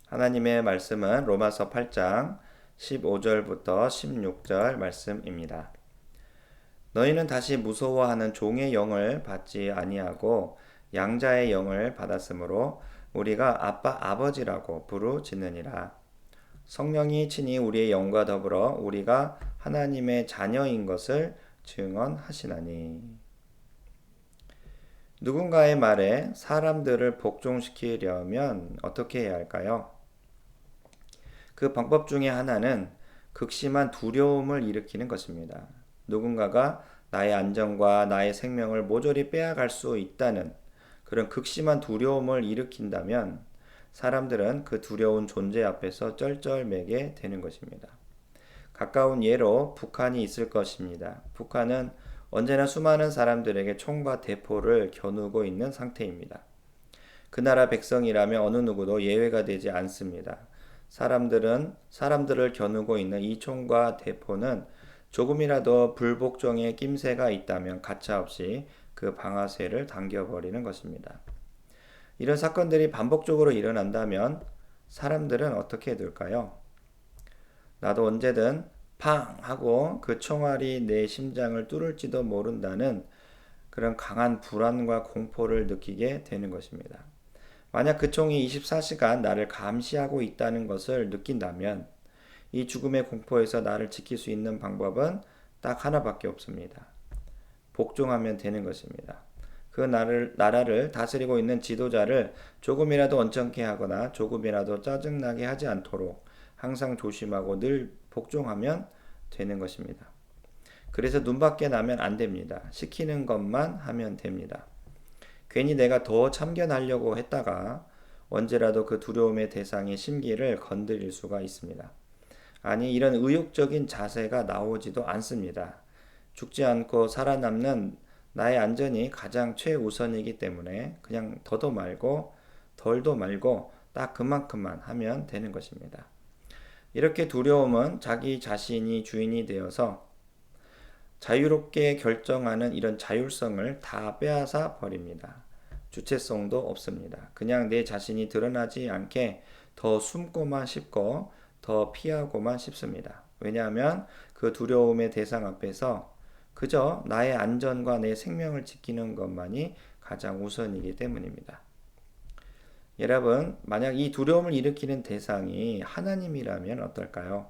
하나님의 말씀은 로마서 8장 15절부터 16절 말씀입니다. 너희는 다시 무서워하는 종의 영을 받지 아니하고 양자의 영을 받았으므로 우리가 아빠 아버지라고 부르짖느니라. 성령이 친히 우리의 영과 더불어 우리가 하나님의 자녀인 것을 증언하시나니. 누군가의 말에 사람들을 복종시키려면 어떻게 해야 할까요? 그 방법 중에 하나는 극심한 두려움을 일으키는 것입니다. 누군가가 나의 안전과 나의 생명을 모조리 빼앗갈 수 있다는 그런 극심한 두려움을 일으킨다면 사람들은 그 두려운 존재 앞에서 쩔쩔매게 되는 것입니다. 가까운 예로 북한이 있을 것입니다. 북한은 언제나 수많은 사람들에게 총과 대포를 겨누고 있는 상태입니다. 그 나라 백성이라면 어느 누구도 예외가 되지 않습니다. 사람들을 겨누고 있는 이 총과 대포는 조금이라도 불복종의 낌새가 있다면 가차없이 그 방아쇠를 당겨버리는 것입니다. 이런 사건들이 반복적으로 일어난다면 사람들은 어떻게 될까요? 나도 언제든 팡 하고 그 총알이 내 심장을 뚫을지도 모른다는 그런 강한 불안과 공포를 느끼게 되는 것입니다. 만약 그 총이 24시간 나를 감시하고 있다는 것을 느낀다면 이 죽음의 공포에서 나를 지킬 수 있는 방법은 딱 하나밖에 없습니다. 복종하면 되는 것입니다. 그 나라를 다스리고 있는 지도자를 조금이라도 언짢게 하거나 조금이라도 짜증나게 하지 않도록 항상 조심하고 늘 복종하면 되는 것입니다. 그래서 눈밖에 나면 안 됩니다. 시키는 것만 하면 됩니다. 괜히 내가 더 참견하려고 했다가 언제라도 그 두려움의 대상의 심기를 건드릴 수가 있습니다. 아니, 이런 의욕적인 자세가 나오지도 않습니다. 죽지 않고 살아남는 나의 안전이 가장 최우선이기 때문에 그냥 더도 말고 덜도 말고 딱 그만큼만 하면 되는 것입니다. 이렇게 두려움은 자기 자신이 주인이 되어서 자유롭게 결정하는 이런 자율성을 다 빼앗아 버립니다. 주체성도 없습니다. 그냥 내 자신이 드러나지 않게 더 숨고만 싶고 더 피하고만 싶습니다. 왜냐하면 그 두려움의 대상 앞에서 그저 나의 안전과 내 생명을 지키는 것만이 가장 우선이기 때문입니다. 여러분, 만약 이 두려움을 일으키는 대상이 하나님이라면 어떨까요?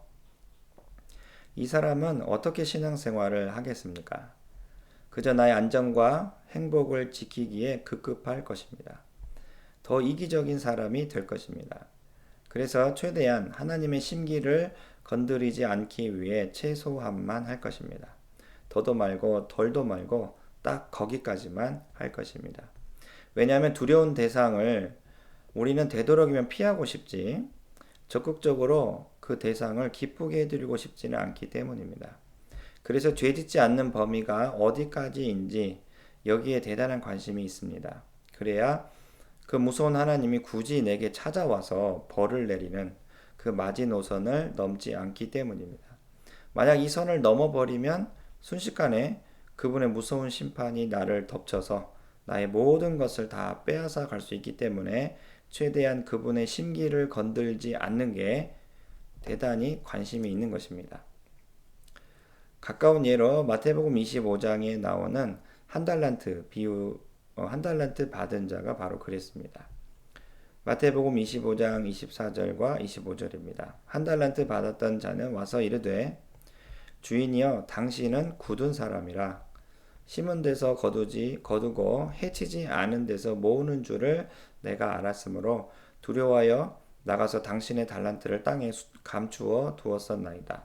이 사람은 어떻게 신앙생활을 하겠습니까? 그저 나의 안전과 행복을 지키기에 급급할 것입니다. 더 이기적인 사람이 될 것입니다. 그래서 최대한 하나님의 심기를 건드리지 않기 위해 최소한만 할 것입니다. 더도 말고 덜도 말고 딱 거기까지만 할 것입니다. 왜냐하면 두려운 대상을 우리는 되도록이면 피하고 싶지 적극적으로 그 대상을 기쁘게 해드리고 싶지는 않기 때문입니다. 그래서 죄짓지 않는 범위가 어디까지인지 여기에 대단한 관심이 있습니다. 그래야 그 무서운 하나님이 굳이 내게 찾아와서 벌을 내리는 그 마지노선을 넘지 않기 때문입니다. 만약 이 선을 넘어버리면 순식간에 그분의 무서운 심판이 나를 덮쳐서 나의 모든 것을 다 빼앗아 갈 수 있기 때문에 최대한 그분의 심기를 건들지 않는 게 대단히 관심이 있는 것입니다. 가까운 예로 마태복음 25장에 나오는 한 달란트 비유, 한 달란트 받은 자가 바로 그랬습니다. 마태복음 25장 24절과 25절입니다. 한 달란트 받았던 자는 와서 이르되 주인이여 당신은 굳은 사람이라 심은 데서 거두고 해치지 않은 데서 모으는 줄을 내가 알았으므로 두려워하여 나가서 당신의 달란트를 땅에 감추어 두었었나이다.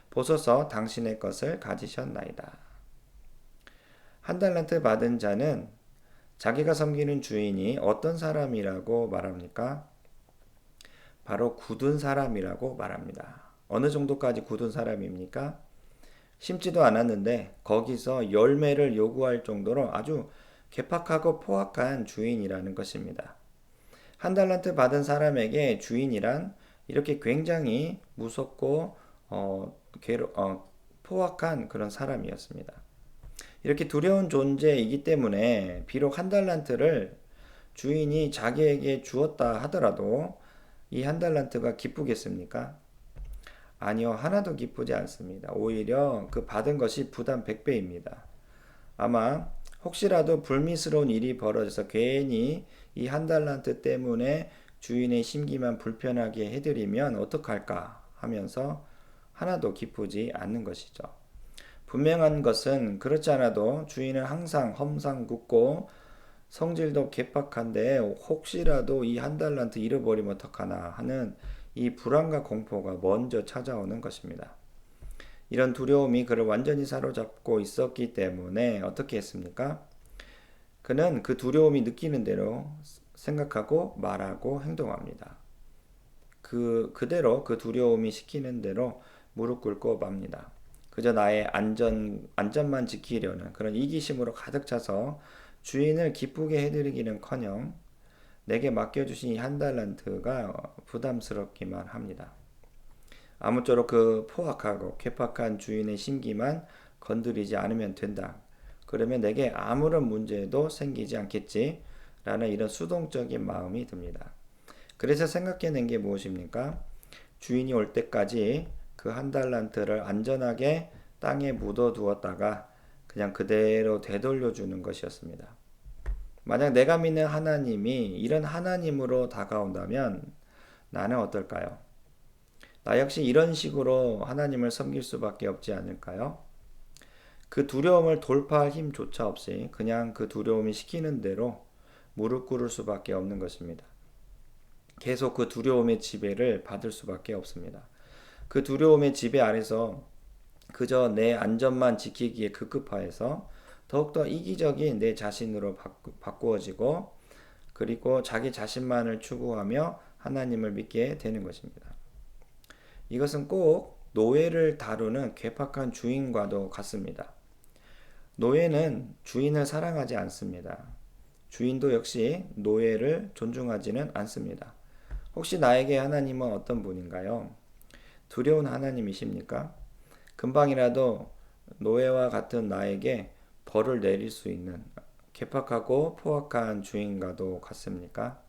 보소서 당신의 것을 가지셨나이다. 한 달란트 받은 자는 자기가 섬기는 주인이 어떤 사람이라고 말합니까? 바로 굳은 사람이라고 말합니다. 어느 정도까지 굳은 사람입니까? 심지도 않았는데 거기서 열매를 요구할 정도로 아주 괴팍하고 포악한 주인이라는 것입니다. 한 달란트 받은 사람에게 주인이란 이렇게 굉장히 무섭고 포악한 그런 사람이었습니다. 이렇게 두려운 존재이기 때문에 비록 한 달란트를 주인이 자기에게 주었다 하더라도 이 한 달란트가 기쁘겠습니까? 아니요, 하나도 기쁘지 않습니다. 오히려 그 받은 것이 부담 100배입니다. 아마 혹시라도 불미스러운 일이 벌어져서 괜히 이 한 달란트 때문에 주인의 심기만 불편하게 해드리면 어떡할까 하면서 하나도 기쁘지 않는 것이죠. 분명한 것은 그렇지 않아도 주인은 항상 험상궂고 성질도 괴팍한데 혹시라도 이 한 달란트 잃어버리면 어떡하나 하는 이 불안과 공포가 먼저 찾아오는 것입니다. 이런 두려움이 그를 완전히 사로잡고 있었기 때문에 어떻게 했습니까? 그는 그 두려움이 느끼는 대로 생각하고 말하고 행동합니다. 그대로 그 두려움이 시키는 대로 무릎 꿇고 맙니다. 그저 나의 안전만 지키려는 그런 이기심으로 가득 차서 주인을 기쁘게 해드리기는커녕 내게 맡겨주신 이 한 달란트가 부담스럽기만 합니다. 아무쪼록 그 포악하고 괴팍한 주인의 심기만 건드리지 않으면 된다. 그러면 내게 아무런 문제도 생기지 않겠지. 라는 이런 수동적인 마음이 듭니다. 그래서 생각해낸 게 무엇입니까? 주인이 올 때까지 그 한 달란트를 안전하게 땅에 묻어두었다가 그냥 그대로 되돌려 주는 것이었습니다. 만약 내가 믿는 하나님이 이런 하나님으로 다가온다면 나는 어떨까요? 나 역시 이런 식으로 하나님을 섬길 수밖에 없지 않을까요? 그 두려움을 돌파할 힘조차 없이 그냥 그 두려움이 시키는 대로 무릎 꿇을 수밖에 없는 것입니다. 계속 그 두려움의 지배를 받을 수밖에 없습니다. 그 두려움의 지배 아래서 그저 내 안전만 지키기에 급급하여서 더욱더 이기적인 내 자신으로 바꾸어지고 그리고 자기 자신만을 추구하며 하나님을 믿게 되는 것입니다. 이것은 꼭 노예를 다루는 괴팍한 주인과도 같습니다. 노예는 주인을 사랑하지 않습니다. 주인도 역시 노예를 존중하지는 않습니다. 혹시 나에게 하나님은 어떤 분인가요? 두려운 하나님이십니까? 금방이라도 노예와 같은 나에게 벌을 내릴 수 있는 괴팍하고 포악한 주인과도 같습니까?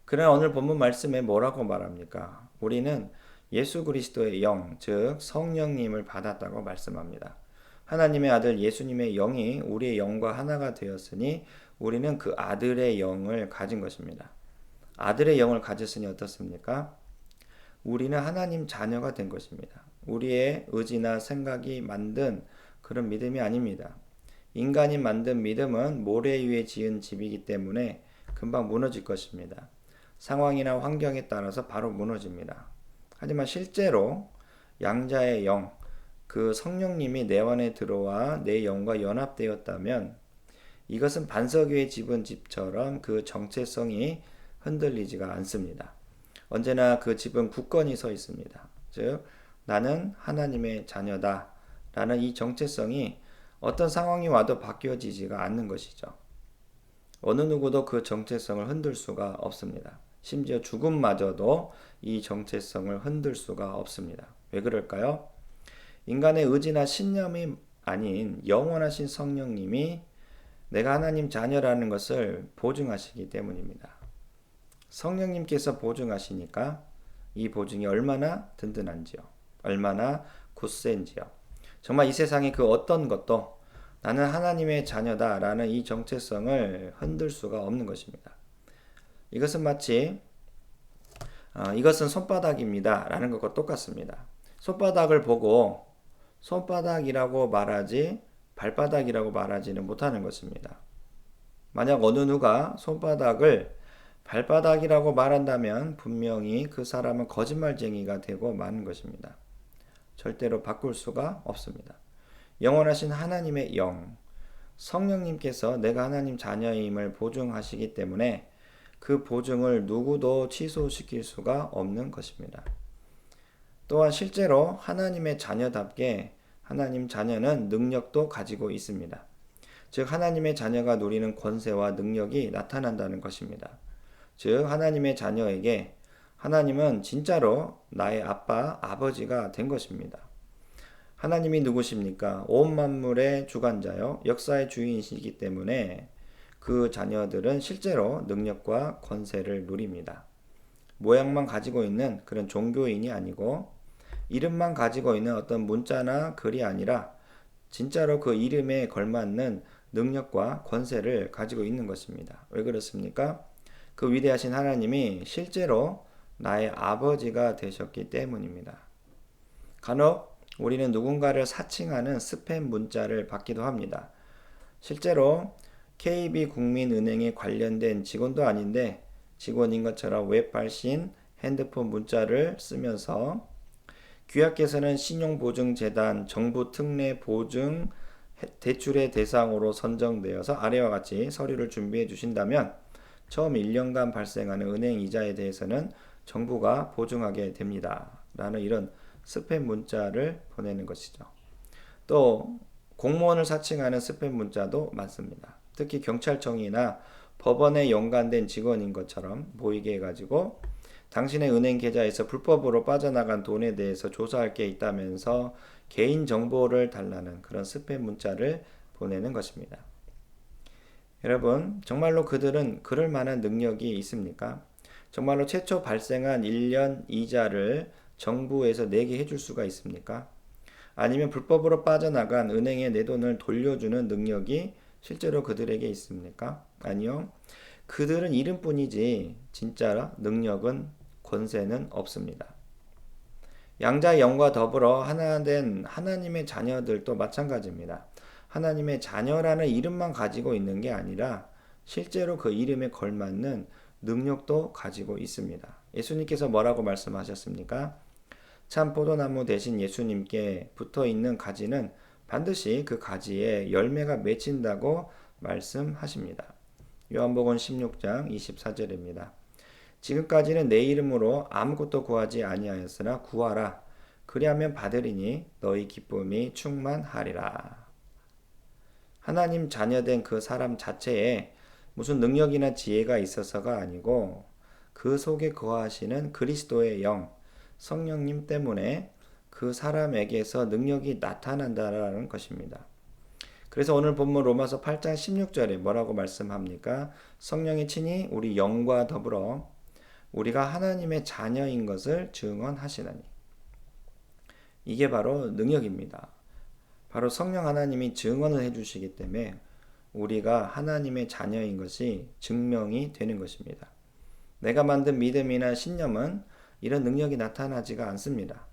그러나 오늘 본문 말씀에 뭐라고 말합니까? 우리는 예수 그리스도의 영, 즉 성령님을 받았다고 말씀합니다. 하나님의 아들 예수님의 영이 우리의 영과 하나가 되었으니 우리는 그 아들의 영을 가진 것입니다. 아들의 영을 가졌으니 어떻습니까? 우리는 하나님 자녀가 된 것입니다. 우리의 의지나 생각이 만든 그런 믿음이 아닙니다. 인간이 만든 믿음은 모래 위에 지은 집이기 때문에 금방 무너질 것입니다. 상황이나 환경에 따라서 바로 무너집니다. 하지만 실제로 양자의 영, 그 성령님이 내 안에 들어와 내 영과 연합되었다면 이것은 반석 위에 집은 집처럼 그 정체성이 흔들리지가 않습니다. 언제나 그 집은 굳건히 서 있습니다. 즉 나는 하나님의 자녀다 라는 이 정체성이 어떤 상황이 와도 바뀌어지지가 않는 것이죠. 어느 누구도 그 정체성을 흔들 수가 없습니다. 심지어 죽음마저도 이 정체성을 흔들 수가 없습니다. 왜 그럴까요? 인간의 의지나 신념이 아닌 영원하신 성령님이 내가 하나님 자녀라는 것을 보증하시기 때문입니다. 성령님께서 보증하시니까 이 보증이 얼마나 든든한지요. 얼마나 굳센지요. 정말 이 세상의 그 어떤 것도 나는 하나님의 자녀다라는 이 정체성을 흔들 수가 없는 것입니다. 이것은 마치 이것은 손바닥입니다 라는 것과 똑같습니다. 손바닥을 보고 손바닥이라고 말하지 발바닥이라고 말하지는 못하는 것입니다. 만약 어느 누가 손바닥을 발바닥이라고 말한다면 분명히 그 사람은 거짓말쟁이가 되고 마는 것입니다. 절대로 바꿀 수가 없습니다. 영원하신 하나님의 영, 성령님께서 내가 하나님 자녀임을 보증하시기 때문에 그 보증을 누구도 취소시킬 수가 없는 것입니다. 또한 실제로 하나님의 자녀답게 하나님 자녀는 능력도 가지고 있습니다. 즉 하나님의 자녀가 누리는 권세와 능력이 나타난다는 것입니다. 즉 하나님의 자녀에게 하나님은 진짜로 나의 아빠, 아버지가 된 것입니다. 하나님이 누구십니까? 온 만물의 주관자요, 역사의 주인이시기 때문에 그 자녀들은 실제로 능력과 권세를 누립니다. 모양만 가지고 있는 그런 종교인이 아니고 이름만 가지고 있는 어떤 문자나 글이 아니라 진짜로 그 이름에 걸맞는 능력과 권세를 가지고 있는 것입니다. 왜 그렇습니까? 그 위대하신 하나님이 실제로 나의 아버지가 되셨기 때문입니다. 간혹 우리는 누군가를 사칭하는 스팸 문자를 받기도 합니다. 실제로 KB국민은행에 관련된 직원도 아닌데 직원인 것처럼 웹 발신 핸드폰 문자를 쓰면서 귀하께서는 신용보증재단 정부 특례 보증 대출의 대상으로 선정되어서 아래와 같이 서류를 준비해 주신다면 처음 1년간 발생하는 은행 이자에 대해서는 정부가 보증하게 됩니다. 라는 이런 스팸 문자를 보내는 것이죠. 또 공무원을 사칭하는 스팸 문자도 많습니다. 특히 경찰청이나 법원에 연관된 직원인 것처럼 보이게 해가지고 당신의 은행 계좌에서 불법으로 빠져나간 돈에 대해서 조사할 게 있다면서 개인 정보를 달라는 그런 스팸 문자를 보내는 것입니다. 여러분, 정말로 그들은 그럴 만한 능력이 있습니까? 정말로 최초 발생한 1년 이자를 정부에서 내게 해줄 수가 있습니까? 아니면 불법으로 빠져나간 은행에 내 돈을 돌려주는 능력이 실제로 그들에게 있습니까? 아니요. 그들은 이름뿐이지 진짜 능력은 권세는 없습니다. 양자의 영과 더불어 하나 된 하나님의 자녀들도 마찬가지입니다. 하나님의 자녀라는 이름만 가지고 있는 게 아니라 실제로 그 이름에 걸맞는 능력도 가지고 있습니다. 예수님께서 뭐라고 말씀하셨습니까? 참 포도나무 대신 예수님께 붙어 있는 가지는 반드시 그 가지에 열매가 맺힌다고 말씀하십니다. 요한복음 16장 24절입니다. 지금까지는 내 이름으로 아무것도 구하지 아니하였으나 구하라. 그리하면 받으리니 너희 기쁨이 충만하리라. 하나님 자녀된 그 사람 자체에 무슨 능력이나 지혜가 있어서가 아니고 그 속에 거하시는 그리스도의 영, 성령님 때문에 그 사람에게서 능력이 나타난다라는 것입니다. 그래서 오늘 본문 로마서 8장 16절에 뭐라고 말씀합니까? 성령이 친히 우리 영과 더불어 우리가 하나님의 자녀인 것을 증언하시나니. 이게 바로 능력입니다. 바로 성령 하나님이 증언을 해주시기 때문에 우리가 하나님의 자녀인 것이 증명이 되는 것입니다. 내가 만든 믿음이나 신념은 이런 능력이 나타나지가 않습니다.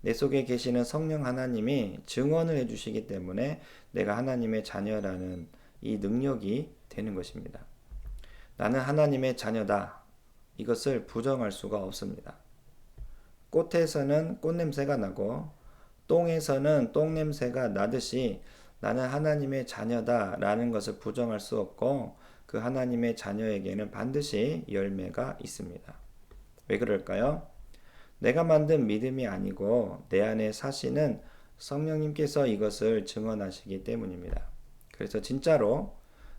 내 속에 계시는 성령 하나님이 증언을 해주시기 때문에 내가 하나님의 자녀라는 이 능력이 되는 것입니다. 나는 하나님의 자녀다. 이것을 부정할 수가 없습니다. 꽃에서는 꽃냄새가 나고 똥에서는 똥냄새가 나듯이 나는 하나님의 자녀다 라는 것을 부정할 수 없고 그 하나님의 자녀에게는 반드시 열매가 있습니다. 왜 그럴까요? 내가 만든 믿음이 아니고 내 안에 사시는 성령님께서 이것을 증언하시기 때문입니다. 그래서 진짜로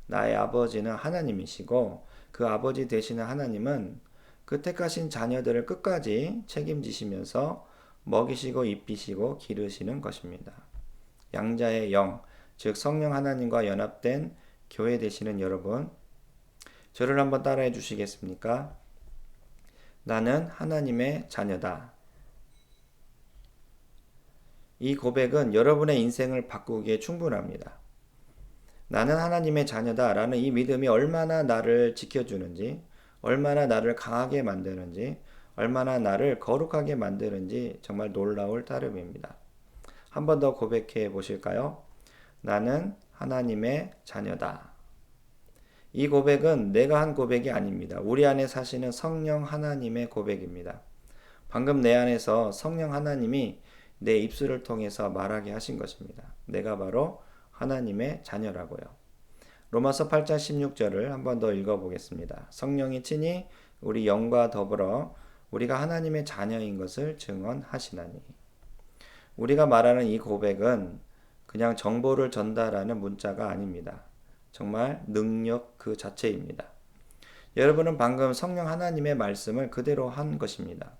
나의 아버지는 하나님이시고 그 아버지 되시는 하나님은 그 택하신 자녀들을 끝까지 책임지시면서 먹이시고 입히시고 기르시는 것입니다. 양자의 영, 즉 성령 하나님과 연합된 교회 되시는 여러분, 저를 한번 따라해 주시겠습니까? 나는 하나님의 자녀다. 이 고백은 여러분의 인생을 바꾸기에 충분합니다. 나는 하나님의 자녀다 라는 이 믿음이 얼마나 나를 지켜주는지, 얼마나 나를 강하게 만드는지, 얼마나 나를 거룩하게 만드는지 정말 놀라울 따름입니다. 한 번 더 고백해 보실까요? 나는 하나님의 자녀다. 이 고백은 내가 한 고백이 아닙니다. 우리 안에 사시는 성령 하나님의 고백입니다. 방금 내 안에서 성령 하나님이 내 입술을 통해서 말하게 하신 것입니다. 내가 바로 하나님의 자녀라고요. 로마서 8장 16절을 한 번 더 읽어보겠습니다. 성령이 친히 우리 영과 더불어 우리가 하나님의 자녀인 것을 증언하시나니. 우리가 말하는 이 고백은 그냥 정보를 전달하는 문자가 아닙니다. 정말 능력 그 자체입니다. 여러분은 방금 성령 하나님의 말씀을 그대로 한 것입니다.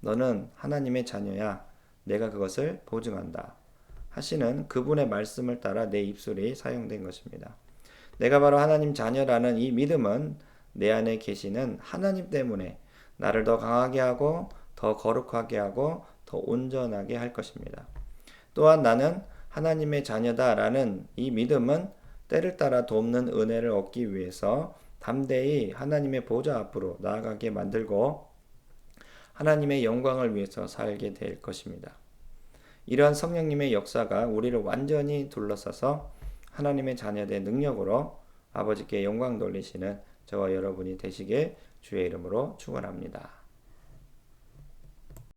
너는 하나님의 자녀야. 내가 그것을 보증한다. 하시는 그분의 말씀을 따라 내 입술이 사용된 것입니다. 내가 바로 하나님 자녀라는 이 믿음은 내 안에 계시는 하나님 때문에 나를 더 강하게 하고 더 거룩하게 하고 더 온전하게 할 것입니다. 또한 나는 하나님의 자녀다라는 이 믿음은 때를 따라 돕는 은혜를 얻기 위해서 담대히 하나님의 보좌 앞으로 나아가게 만들고 하나님의 영광을 위해서 살게 될 것입니다. 이러한 성령님의 역사가 우리를 완전히 둘러싸서 하나님의 자녀된 능력으로 아버지께 영광 돌리시는 저와 여러분이 되시길 주의 이름으로 축원합니다.